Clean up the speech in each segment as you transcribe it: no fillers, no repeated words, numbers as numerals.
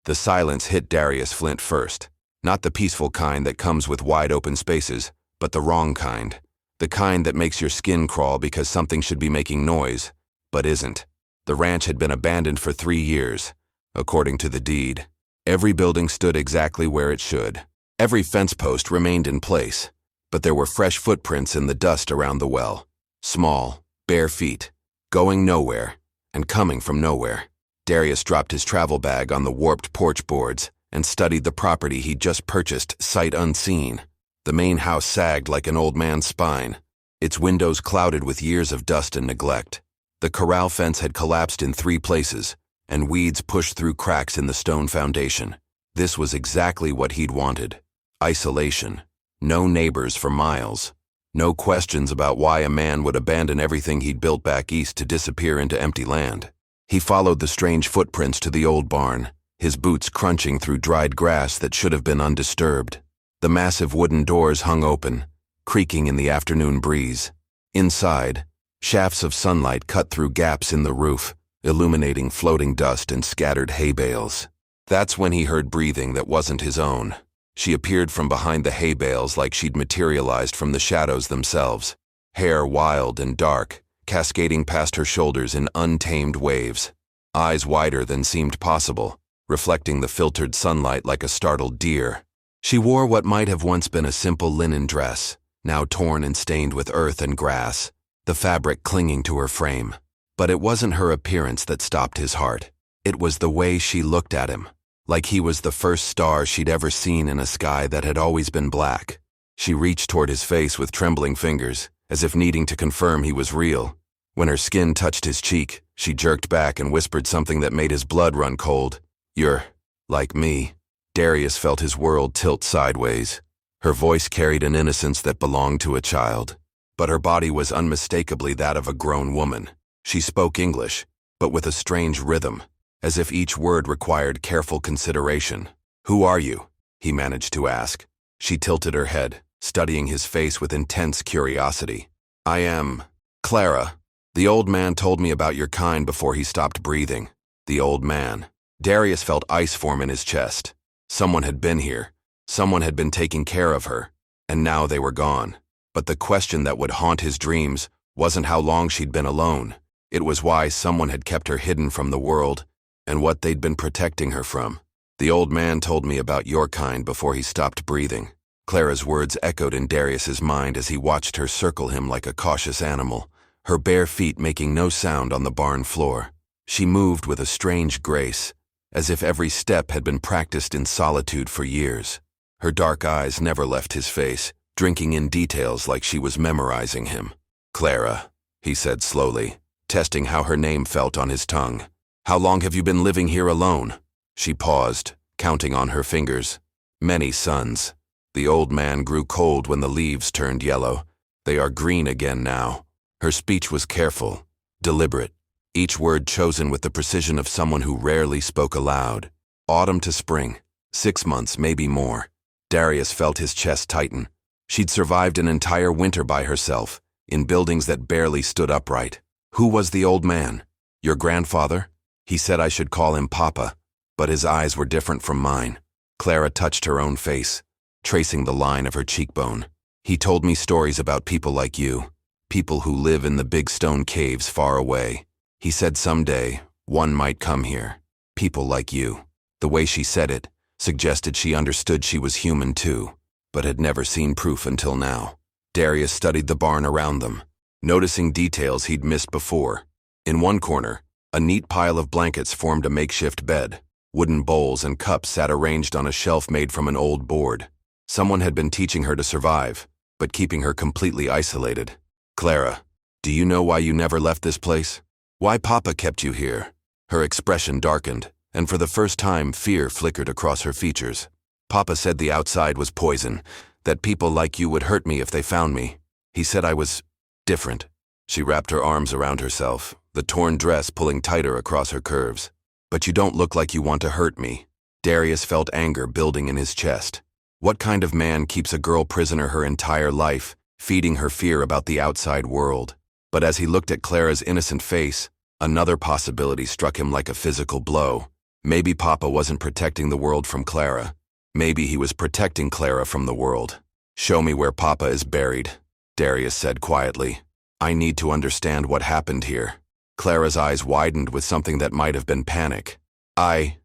The silence hit Darius Flint first. Not the peaceful kind that comes with wide open spaces, but the wrong kind. The kind that makes your skin crawl because something should be making noise, but isn't. The ranch had been abandoned for 3 years, according to the deed. Every building stood exactly where it should. Every fence post remained in place, but there were fresh footprints in the dust around the well. Small, bare feet, going nowhere, and coming from nowhere. Darius dropped his travel bag on the warped porch boards and studied the property he'd just purchased sight unseen. The main house sagged like an old man's spine, its windows clouded with years of dust and neglect. The corral fence had collapsed in 3 places, and weeds pushed through cracks in the stone foundation. This was exactly what he'd wanted. Isolation. No neighbors for miles. No questions about why a man would abandon everything he'd built back east to disappear into empty land. He followed the strange footprints to the old barn, his boots crunching through dried grass that should have been undisturbed. The massive wooden doors hung open, creaking in the afternoon breeze. Inside, shafts of sunlight cut through gaps in the roof, illuminating floating dust and scattered hay bales. That's when he heard breathing that wasn't his own. She appeared from behind the hay bales like she'd materialized from the shadows themselves, hair wild and dark, cascading past her shoulders in untamed waves, eyes wider than seemed possible, reflecting the filtered sunlight like a startled deer. She wore what might have once been a simple linen dress, now torn and stained with earth and grass, the fabric clinging to her frame. But it wasn't her appearance that stopped his heart. It was the way she looked at him, like he was the first star she'd ever seen in a sky that had always been black. She reached toward his face with trembling fingers, as if needing to confirm he was real. When her skin touched his cheek, she jerked back and whispered something that made his blood run cold. "You're like me." Darius felt his world tilt sideways. Her voice carried an innocence that belonged to a child, but her body was unmistakably that of a grown woman. She spoke English, but with a strange rhythm, as if each word required careful consideration. "Who are you?" he managed to ask. She tilted her head, studying his face with intense curiosity. "I am Clara. The old man told me about your kind before he stopped breathing." The old man. Darius felt ice form in his chest. Someone had been here. Someone had been taking care of her, and now they were gone. But the question that would haunt his dreams wasn't how long she'd been alone. It was why someone had kept her hidden from the world, and what they'd been protecting her from. "The old man told me about your kind before he stopped breathing." Clara's words echoed in Darius's mind as he watched her circle him like a cautious animal, her bare feet making no sound on the barn floor. She moved with a strange grace, as if every step had been practiced in solitude for years. Her dark eyes never left his face, drinking in details like she was memorizing him. "Clara," he said slowly, testing how her name felt on his tongue. "How long have you been living here alone?" She paused, counting on her fingers. "Many sons." The old man grew cold when the leaves turned yellow. "They are green again now." Her speech was careful, deliberate, each word chosen with the precision of someone who rarely spoke aloud. "Autumn to spring. 6 months, maybe more." Darius felt his chest tighten. She'd survived an entire winter by herself, in buildings that barely stood upright. "Who was the old man?" "Your grandfather?" "He said I should call him Papa, but his eyes were different from mine." Clara touched her own face, tracing the line of her cheekbone. "He told me stories about people like you, people who live in the big stone caves far away. He said someday, one might come here. People like you." The way she said it suggested she understood she was human too, but had never seen proof until now. Darius studied the barn around them, noticing details he'd missed before. In one corner, a neat pile of blankets formed a makeshift bed. Wooden bowls and cups sat arranged on a shelf made from an old board. Someone had been teaching her to survive, but keeping her completely isolated. "Clara, do you know why you never left this place? Why Papa kept you here?" Her expression darkened, and for the first time fear flickered across her features. "Papa said the outside was poison, that people like you would hurt me if they found me. He said I was different." She wrapped her arms around herself, the torn dress pulling tighter across her curves. "But you don't look like you want to hurt me." Darius felt anger building in his chest. What kind of man keeps a girl prisoner her entire life, feeding her fear about the outside world? But as he looked at Clara's innocent face, another possibility struck him like a physical blow. Maybe Papa wasn't protecting the world from Clara. Maybe he was protecting Clara from the world. "Show me where Papa is buried," Darius said quietly. "I need to understand what happened here." Clara's eyes widened with something that might have been panic. I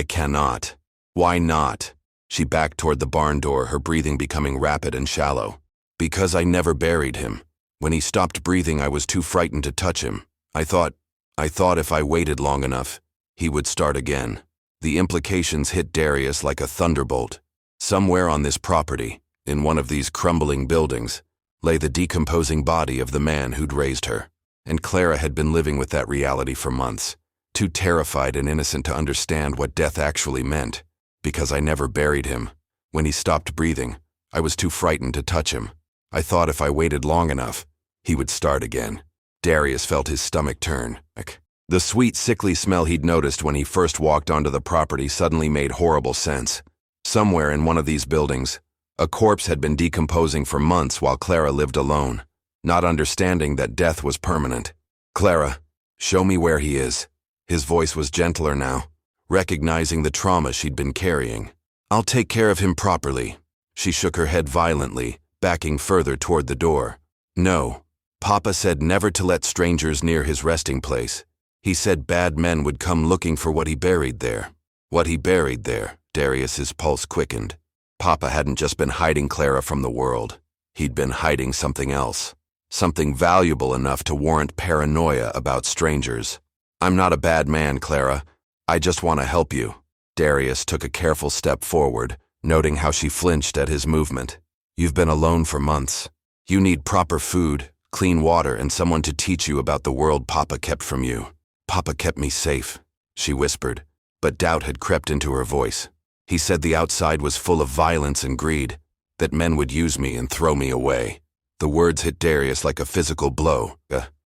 cannot." "Why not?" She backed toward the barn door, her breathing becoming rapid and shallow. "Because I never buried him. When he stopped breathing, I was too frightened to touch him. I thought if I waited long enough, he would start again." The implications hit Darius like a thunderbolt. Somewhere on this property, in one of these crumbling buildings, lay the decomposing body of the man who'd raised her. And Clara had been living with that reality for months, too terrified and innocent to understand what death actually meant. "Because I never buried him. When he stopped breathing, I was too frightened to touch him. I thought if I waited long enough, he would start again." Darius felt his stomach turn. The sweet, sickly smell he'd noticed when he first walked onto the property suddenly made horrible sense. Somewhere in one of these buildings, a corpse had been decomposing for months while Clara lived alone, not understanding that death was permanent. "Clara, show me where he is." His voice was gentler now, recognizing the trauma she'd been carrying. "I'll take care of him properly." She shook her head violently, backing further toward the door. "No. Papa said never to let strangers near his resting place. He said bad men would come looking for what he buried there." What he buried there? Darius's pulse quickened. Papa hadn't just been hiding Clara from the world. He'd been hiding something else. Something valuable enough to warrant paranoia about strangers. "I'm not a bad man, Clara. I just want to help you." Darius took a careful step forward, noting how she flinched at his movement. "You've been alone for months. You need proper food, clean water, and someone to teach you about the world Papa kept from you." "Papa kept me safe," she whispered, but doubt had crept into her voice. "He said the outside was full of violence and greed, that men would use me and throw me away." The words hit Darius like a physical blow.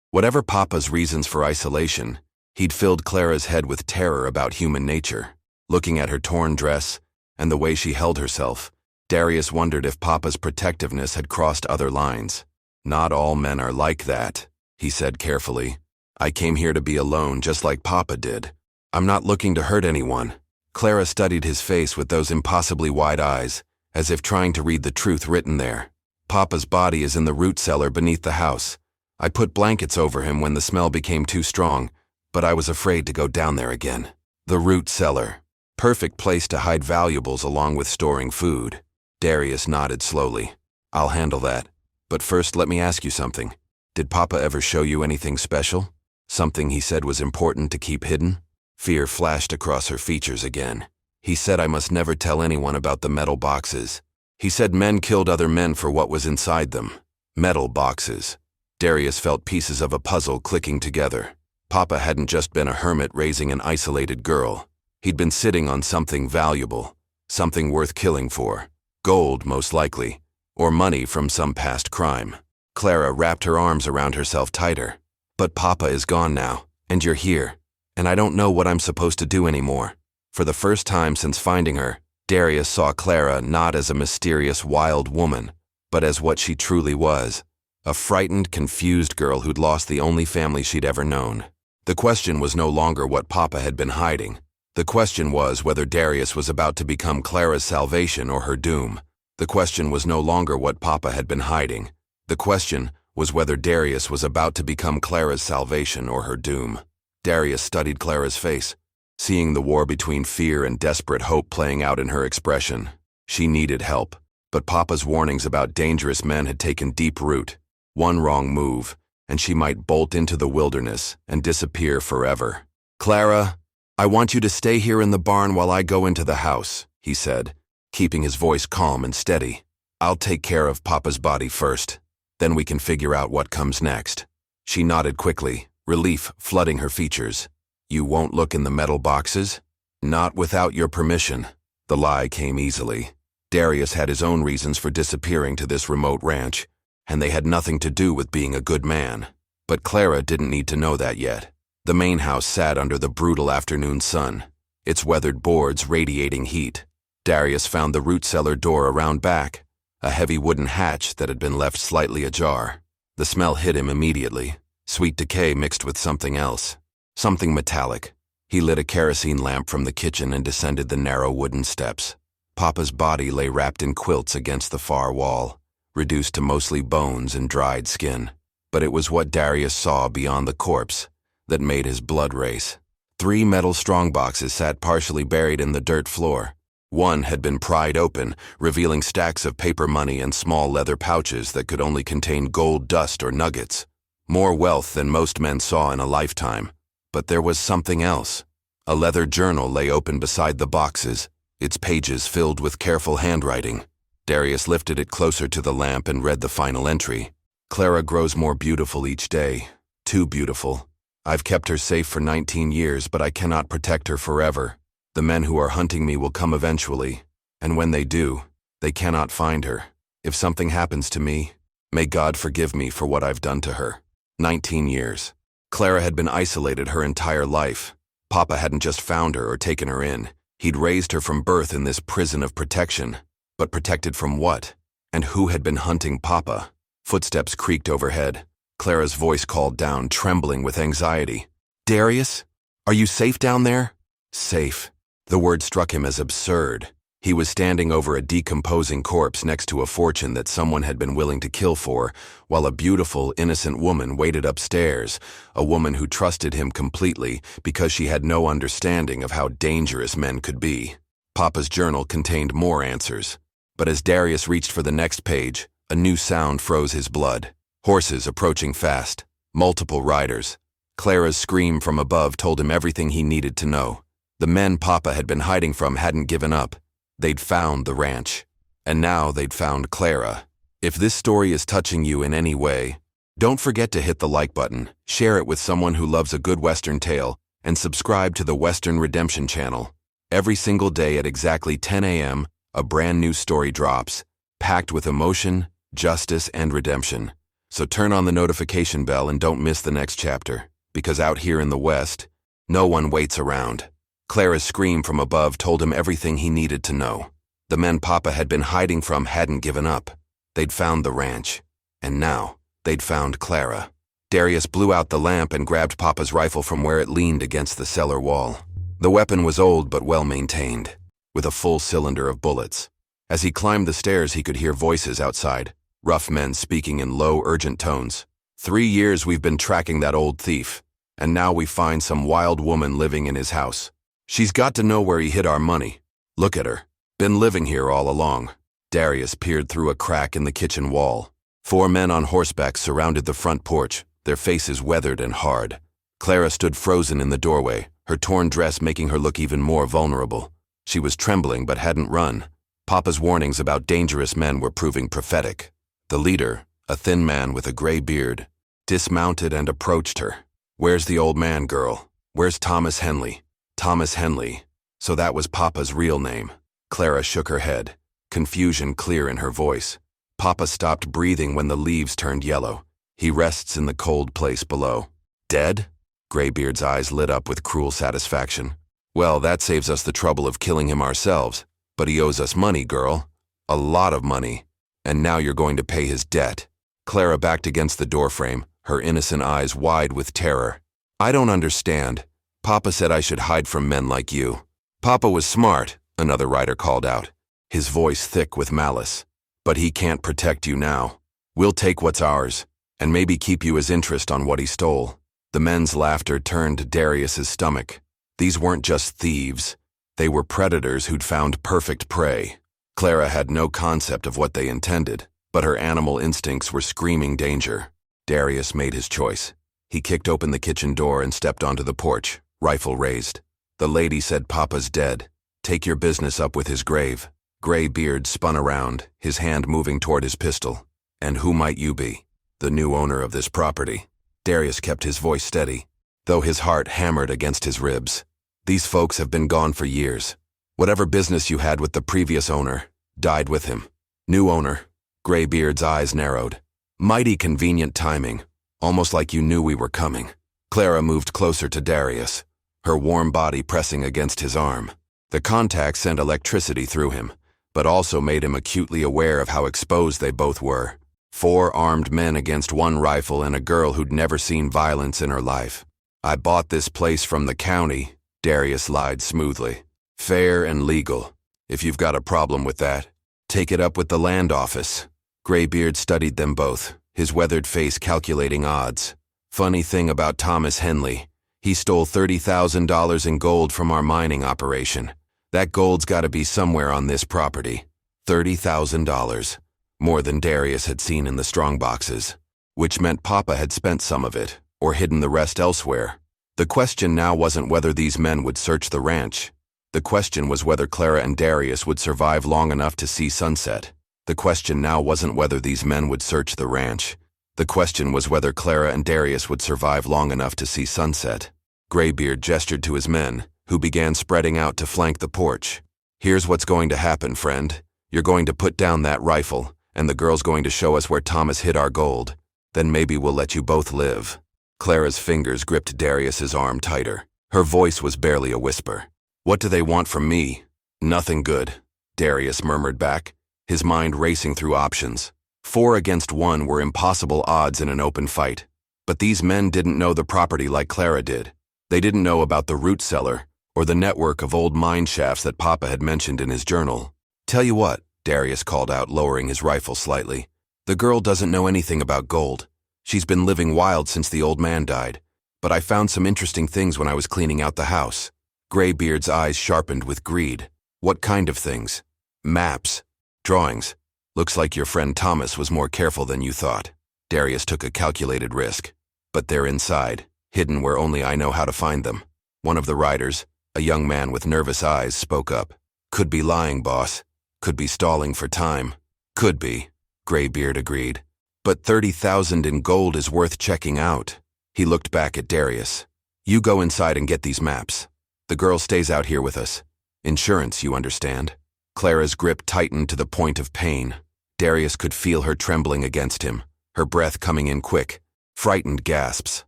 Whatever Papa's reasons for isolation, he'd filled Clara's head with terror about human nature. Looking at her torn dress and the way she held herself, Darius wondered if Papa's protectiveness had crossed other lines. "Not all men are like that," he said carefully. "I came here to be alone just like Papa did. I'm not looking to hurt anyone." Clara studied his face with those impossibly wide eyes, as if trying to read the truth written there. "Papa's body is in the root cellar beneath the house. I put blankets over him when the smell became too strong, but I was afraid to go down there again." The root cellar. Perfect place to hide valuables along with storing food. Darius nodded slowly. "I'll handle that. But first let me ask you something. Did Papa ever show you anything special? Something he said was important to keep hidden?" Fear flashed across her features again. "He said I must never tell anyone about the metal boxes. He said men killed other men for what was inside them." Metal boxes. Darius felt pieces of a puzzle clicking together. Papa hadn't just been a hermit raising an isolated girl. He'd been sitting on something valuable, something worth killing for. Gold, most likely, or money from some past crime. Clara wrapped her arms around herself tighter. "But Papa is gone now, and you're here, and I don't know what I'm supposed to do anymore." For the first time since finding her, Darius saw Clara not as a mysterious wild woman, but as what she truly was, a frightened, confused girl who'd lost the only family she'd ever known. The question was no longer what Papa had been hiding. The question was whether Darius was about to become Clara's salvation or her doom. The question was no longer what Papa had been hiding. The question was whether Darius was about to become Clara's salvation or her doom. Darius studied Clara's face, seeing the war between fear and desperate hope playing out in her expression. She needed help, but Papa's warnings about dangerous men had taken deep root. One wrong move, and she might bolt into the wilderness and disappear forever. "Clara, I want you to stay here in the barn while I go into the house," he said, keeping his voice calm and steady. "I'll take care of Papa's body first. Then we can figure out what comes next." She nodded quickly, relief flooding her features. "You won't look in the metal boxes?" "Not without your permission." The lie came easily. Darius had his own reasons for disappearing to this remote ranch, and they had nothing to do with being a good man. But Clara didn't need to know that yet. The main house sat under the brutal afternoon sun, its weathered boards radiating heat. Darius found the root cellar door around back, a heavy wooden hatch that had been left slightly ajar. The smell hit him immediately, sweet decay mixed with something else, something metallic. He lit a kerosene lamp from the kitchen and descended the narrow wooden steps. Papa's body lay wrapped in quilts against the far wall, reduced to mostly bones and dried skin. But it was what Darius saw beyond the corpse that made his blood race. 3 metal strongboxes sat partially buried in the dirt floor. One had been pried open, revealing stacks of paper money and small leather pouches that could only contain gold dust or nuggets. More wealth than most men saw in a lifetime. But there was something else. A leather journal lay open beside the boxes, its pages filled with careful handwriting. Darius lifted it closer to the lamp and read the final entry. Clara grows more beautiful each day. Too beautiful. I've kept her safe for 19 years, but I cannot protect her forever. The men who are hunting me will come eventually, and when they do, they cannot find her. If something happens to me, may God forgive me for what I've done to her. 19 years. Clara had been isolated her entire life. Papa hadn't just found her or taken her in. He'd raised her from birth in this prison of protection. But protected from what? And who had been hunting Papa? Footsteps creaked overhead. Clara's voice called down, trembling with anxiety. Darius? Are you safe down there? Safe. The word struck him as absurd. He was standing over a decomposing corpse next to a fortune that someone had been willing to kill for, while a beautiful, innocent woman waited upstairs, a woman who trusted him completely because she had no understanding of how dangerous men could be. Papa's journal contained more answers. But as Darius reached for the next page, a new sound froze his blood. Horses approaching fast. Multiple riders. Clara's scream from above told him everything he needed to know. The men Papa had been hiding from hadn't given up. They'd found the ranch. And now they'd found Clara. If this story is touching you in any way, don't forget to hit the like button, share it with someone who loves a good Western tale, and subscribe to the Western Redemption channel. Every single day at exactly 10 a.m., a brand new story drops, packed with emotion, justice, and redemption. So turn on the notification bell and don't miss the next chapter, because out here in the West, no one waits around. Clara's scream from above told him everything he needed to know. The men Papa had been hiding from hadn't given up. They'd found the ranch. And now, they'd found Clara. Darius blew out the lamp and grabbed Papa's rifle from where it leaned against the cellar wall. The weapon was old but well-maintained, with a full cylinder of bullets. As he climbed the stairs, he could hear voices outside, rough men speaking in low, urgent tones. 3 years we've been tracking that old thief, and now we find some wild woman living in his house. She's got to know where he hid our money. Look at her. Been living here all along. Darius peered through a crack in the kitchen wall. 4 men on horseback surrounded the front porch, their faces weathered and hard. Clara stood frozen in the doorway, her torn dress making her look even more vulnerable. She was trembling but hadn't run. Papa's warnings about dangerous men were proving prophetic. The leader, a thin man with a gray beard, dismounted and approached her. Where's the old man, girl? Where's Thomas Henley? Thomas Henley. So that was Papa's real name. Clara shook her head, confusion clear in her voice. Papa stopped breathing when the leaves turned yellow. He rests in the cold place below. Dead? Graybeard's eyes lit up with cruel satisfaction. Well, that saves us the trouble of killing him ourselves. But he owes us money, girl. A lot of money. And now you're going to pay his debt. Clara backed against the doorframe, her innocent eyes wide with terror. I don't understand. Papa said I should hide from men like you. Papa was smart, another rider called out, his voice thick with malice. But he can't protect you now. We'll take what's ours, and maybe keep you as interest on what he stole. The men's laughter turned Darius's stomach. These weren't just thieves. They were predators who'd found perfect prey. Clara had no concept of what they intended, but her animal instincts were screaming danger. Darius made his choice. He kicked open the kitchen door and stepped onto the porch, rifle raised. The lady said Papa's dead. Take your business up with his grave. Graybeard spun around, his hand moving toward his pistol. And who might you be? The new owner of this property. Darius kept his voice steady, though his heart hammered against his ribs. These folks have been gone for years. Whatever business you had with the previous owner died with him. New owner. Graybeard's eyes narrowed. Mighty convenient timing, almost like you knew we were coming. Clara moved closer to Darius, her warm body pressing against his arm. The contact sent electricity through him, but also made him acutely aware of how exposed they both were. 4 armed men against 1 rifle and a girl who'd never seen violence in her life. I bought this place from the county, Darius lied smoothly. Fair and legal. If you've got a problem with that, take it up with the land office. Graybeard studied them both, his weathered face calculating odds. Funny thing about Thomas Henley, he stole $30,000 in gold from our mining operation. That gold's gotta be somewhere on this property. $30,000. More than Darius had seen in the strongboxes. Which meant Papa had spent some of it, or hidden the rest elsewhere. The question now wasn't whether these men would search the ranch. The question was whether Clara and Darius would survive long enough to see sunset. The question now wasn't whether these men would search the ranch. The question was whether Clara and Darius would survive long enough to see sunset. Graybeard gestured to his men, who began spreading out to flank the porch. Here's what's going to happen, friend. You're going to put down that rifle, and the girl's going to show us where Thomas hid our gold. Then maybe we'll let you both live. Clara's fingers gripped Darius's arm tighter. Her voice was barely a whisper. What do they want from me? Nothing good, Darius murmured back, his mind racing through options. 4 against 1 were impossible odds in an open fight. But these men didn't know the property like Clara did. They didn't know about the root cellar, or the network of old mine shafts that Papa had mentioned in his journal. Tell you what, Darius called out, lowering his rifle slightly. The girl doesn't know anything about gold. She's been living wild since the old man died. But I found some interesting things when I was cleaning out the house. Graybeard's eyes sharpened with greed. What kind of things? Maps. Drawings. Looks like your friend Thomas was more careful than you thought. Darius took a calculated risk. But they're inside, hidden where only I know how to find them. One of the riders, a young man with nervous eyes, spoke up. Could be lying, boss. Could be stalling for time. Could be, Graybeard agreed. But 30,000 in gold is worth checking out. He looked back at Darius. You go inside and get these maps. The girl stays out here with us. Insurance, you understand. Clara's grip tightened to the point of pain. Darius could feel her trembling against him, her breath coming in quick. Frightened gasps.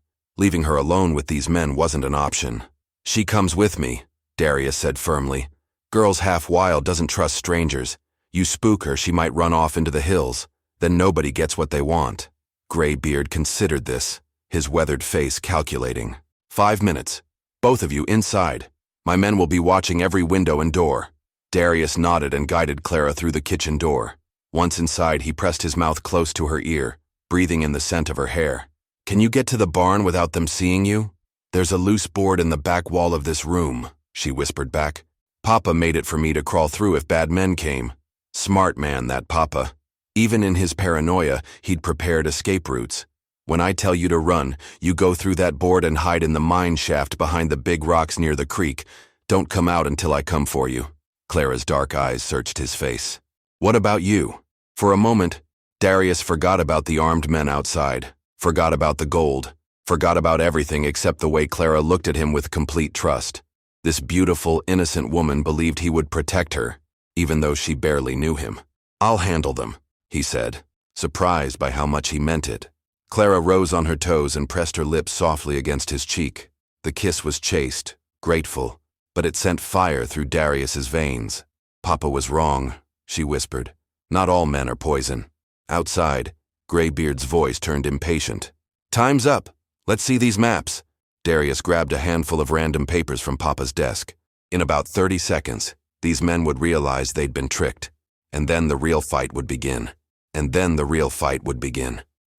Leaving her alone with these men wasn't an option. She comes with me, Darius said firmly. Girl's half wild, doesn't trust strangers. You spook her, she might run off into the hills. Then nobody gets what they want. Graybeard considered this, his weathered face calculating. 5 minutes. Both of you inside. My men will be watching every window and door. Darius nodded and guided Clara through the kitchen door. Once inside, he pressed his mouth close to her ear, breathing in the scent of her hair. Can you get to the barn without them seeing you? There's a loose board in the back wall of this room, she whispered back. Papa made it for me to crawl through if bad men came. Smart man, that Papa. Even in his paranoia, he'd prepared escape routes. When I tell you to run, you go through that board and hide in the mine shaft behind the big rocks near the creek. Don't come out until I come for you. Clara's dark eyes searched his face. What about you? For a moment, Darius forgot about the armed men outside, forgot about the gold, forgot about everything except the way Clara looked at him with complete trust. This beautiful, innocent woman believed he would protect her, even though she barely knew him. I'll handle them, he said, surprised by how much he meant it. Clara rose on her toes and pressed her lips softly against his cheek. The kiss was chaste, grateful, but it sent fire through Darius's veins. Papa was wrong, she whispered. Not all men are poison. Outside, Graybeard's voice turned impatient. Time's up. Let's see these maps. Darius grabbed a handful of random papers from Papa's desk. In about 30 seconds, these men would realize they'd been tricked. And then the real fight would begin.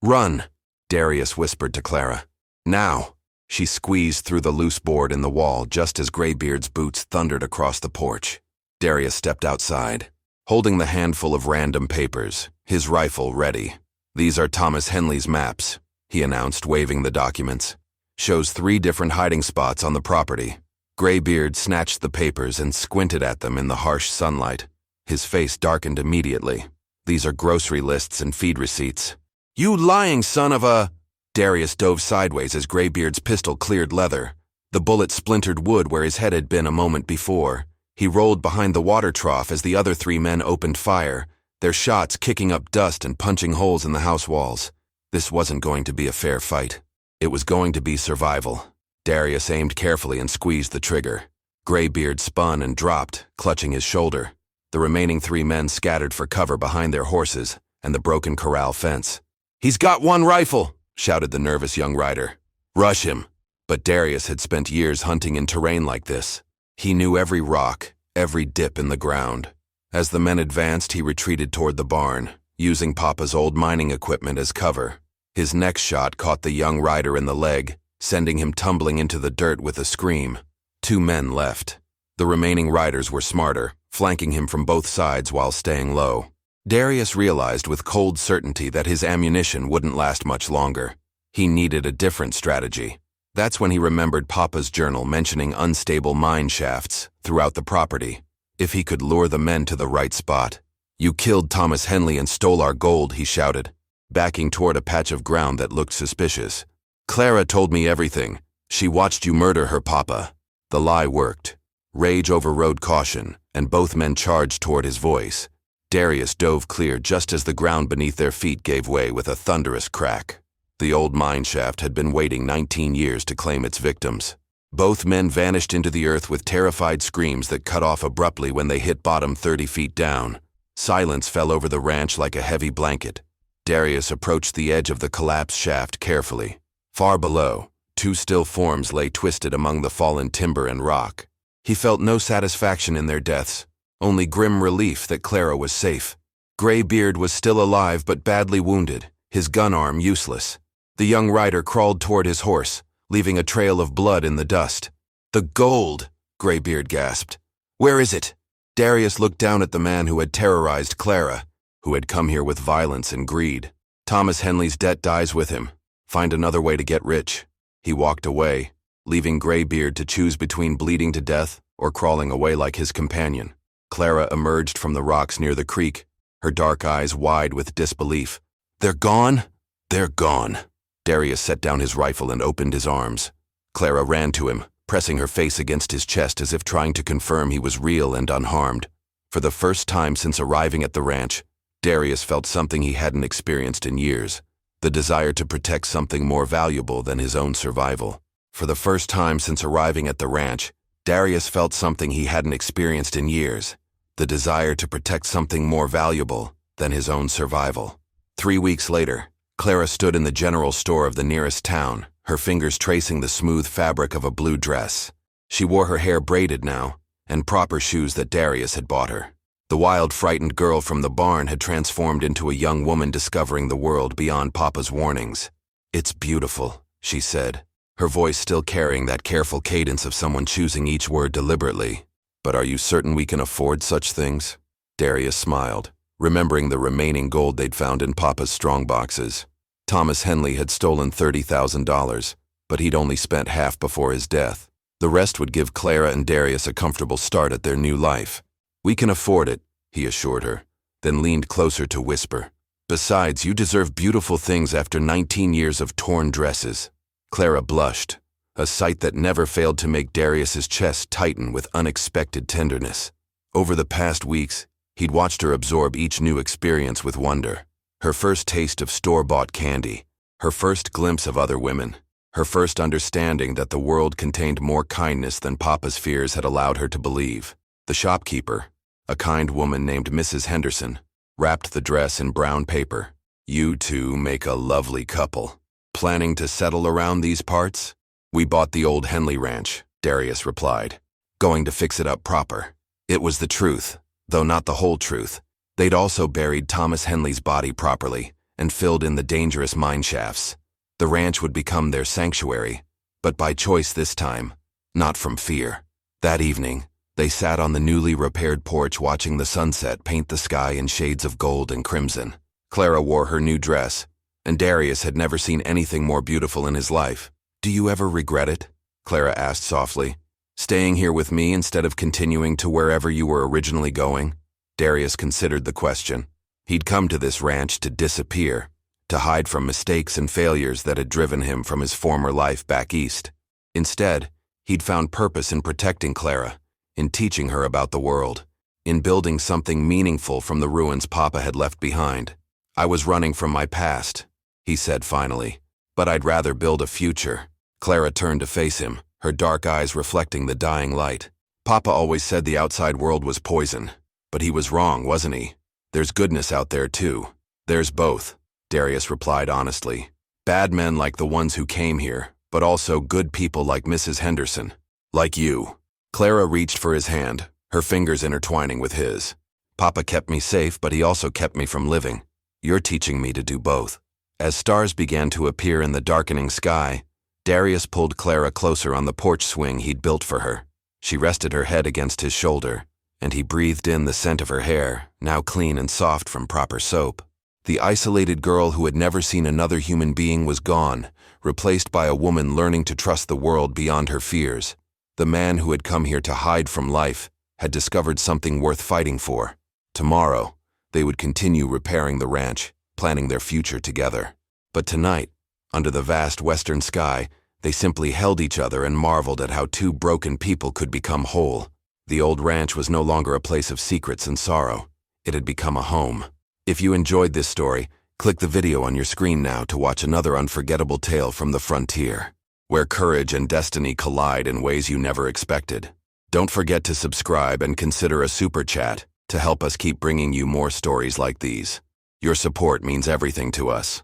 Run, Darius whispered to Clara. Now. She squeezed through the loose board in the wall just as Graybeard's boots thundered across the porch. Darius stepped outside, holding the handful of random papers, his rifle ready. These are Thomas Henley's maps, he announced, waving the documents. Shows 3 different hiding spots on the property. Graybeard snatched the papers and squinted at them in the harsh sunlight. His face darkened immediately. These are grocery lists and feed receipts. You lying son of a... Darius dove sideways as Graybeard's pistol cleared leather. The bullet splintered wood where his head had been a moment before. He rolled behind the water trough as the other 3 men opened fire, their shots kicking up dust and punching holes in the house walls. This wasn't going to be a fair fight. It was going to be survival. Darius aimed carefully and squeezed the trigger. Graybeard spun and dropped, clutching his shoulder. The remaining 3 men scattered for cover behind their horses and the broken corral fence. He's got 1 rifle, shouted the nervous young rider. Rush him. But Darius had spent years hunting in terrain like this. He knew every rock, every dip in the ground. As the men advanced, he retreated toward the barn, using Papa's old mining equipment as cover. His next shot caught the young rider in the leg, sending him tumbling into the dirt with a scream. 2 men left. The remaining riders were smarter, flanking him from both sides while staying low. Darius realized with cold certainty that his ammunition wouldn't last much longer. He needed a different strategy. That's when he remembered Papa's journal mentioning unstable mine shafts throughout the property. If he could lure the men to the right spot. "You killed Thomas Henley and stole our gold," he shouted, backing toward a patch of ground that looked suspicious. "Clara told me everything. She watched you murder her papa." The lie worked. Rage overrode caution, and both men charged toward his voice. Darius dove clear just as the ground beneath their feet gave way with a thunderous crack. The old mine shaft had been waiting 19 years to claim its victims. Both men vanished into the earth with terrified screams that cut off abruptly when they hit bottom 30 feet down. Silence fell over the ranch like a heavy blanket. Darius approached the edge of the collapsed shaft carefully. Far below, 2 still forms lay twisted among the fallen timber and rock. He felt no satisfaction in their deaths, only grim relief that Clara was safe. Graybeard was still alive but badly wounded, his gun arm useless. The young rider crawled toward his horse, leaving a trail of blood in the dust. "The gold!" Graybeard gasped. "Where is it?" Darius looked down at the man who had terrorized Clara, who had come here with violence and greed. "Thomas Henley's debt dies with him. Find another way to get rich." He walked away, leaving Graybeard to choose between bleeding to death or crawling away like his companion. Clara emerged from the rocks near the creek, her dark eyes wide with disbelief. "They're gone? They're gone." Darius set down his rifle and opened his arms. Clara ran to him, pressing her face against his chest as if trying to confirm he was real and unharmed. For the first time since arriving at the ranch, Darius felt something he hadn't experienced in years, the desire to protect something more valuable than his own survival. For the first time since arriving at the ranch, Darius felt something he hadn't experienced in years, the desire to protect something more valuable than his own survival. 3 weeks later, Clara stood in the general store of the nearest town, her fingers tracing the smooth fabric of a blue dress. She wore her hair braided now, and proper shoes that Darius had bought her. The wild, frightened girl from the barn had transformed into a young woman discovering the world beyond Papa's warnings. "It's beautiful," she said, her voice still carrying that careful cadence of someone choosing each word deliberately. "But are you certain we can afford such things?" Darius smiled, remembering the remaining gold they'd found in Papa's strong boxes. Thomas Henley had stolen $30,000, but he'd only spent half before his death. The rest would give Clara and Darius a comfortable start at their new life. "We can afford it," he assured her, then leaned closer to whisper. "Besides, you deserve beautiful things after 19 years of torn dresses." Clara blushed, a sight that never failed to make Darius's chest tighten with unexpected tenderness. Over the past weeks, he'd watched her absorb each new experience with wonder. Her first taste of store-bought candy, her first glimpse of other women, her first understanding that the world contained more kindness than Papa's fears had allowed her to believe. The shopkeeper, a kind woman named Mrs. Henderson, wrapped the dress in brown paper. "You two make a lovely couple. Planning to settle around these parts?" "We bought the old Henley ranch," Darius replied. "Going to fix it up proper." It was the truth, though not the whole truth. They'd also buried Thomas Henley's body properly and filled in the dangerous mine shafts. The ranch would become their sanctuary, but by choice this time, not from fear. That evening, they sat on the newly repaired porch watching the sunset paint the sky in shades of gold and crimson. Clara wore her new dress, and Darius had never seen anything more beautiful in his life. "Do you ever regret it?" Clara asked softly. "Staying here with me instead of continuing to wherever you were originally going?" Darius considered the question. He'd come to this ranch to disappear, to hide from mistakes and failures that had driven him from his former life back east. Instead, he'd found purpose in protecting Clara, in teaching her about the world, in building something meaningful from the ruins Papa had left behind. "I was running from my past," he said finally, "but I'd rather build a future." Clara turned to face him, her dark eyes reflecting the dying light. "Papa always said the outside world was poison. But he was wrong, wasn't he? There's goodness out there too." "There's both," Darius replied honestly. "Bad men like the ones who came here, but also good people like Mrs. Henderson. Like you. Clara reached for his hand, her fingers intertwining with his. Papa kept me safe, but he also kept me from living. You're teaching me to do both. As stars began to appear in the darkening sky, Darius pulled Clara closer on the porch swing he'd built for her. She rested her head against his shoulder, and he breathed in the scent of her hair, now clean and soft from proper soap. The isolated girl who had never seen another human being was gone, replaced by a woman learning to trust the world beyond her fears. The man who had come here to hide from life had discovered something worth fighting for. Tomorrow, they would continue repairing the ranch, planning their future together. But tonight, under the vast western sky, they simply held each other and marveled at how two broken people could become whole. The old ranch was no longer a place of secrets and sorrow. It had become a home. If you enjoyed this story, click the video on your screen now to watch another unforgettable tale from the frontier, where courage and destiny collide in ways you never expected. Don't forget to subscribe and consider a super chat to help us keep bringing you more stories like these. Your support means everything to us.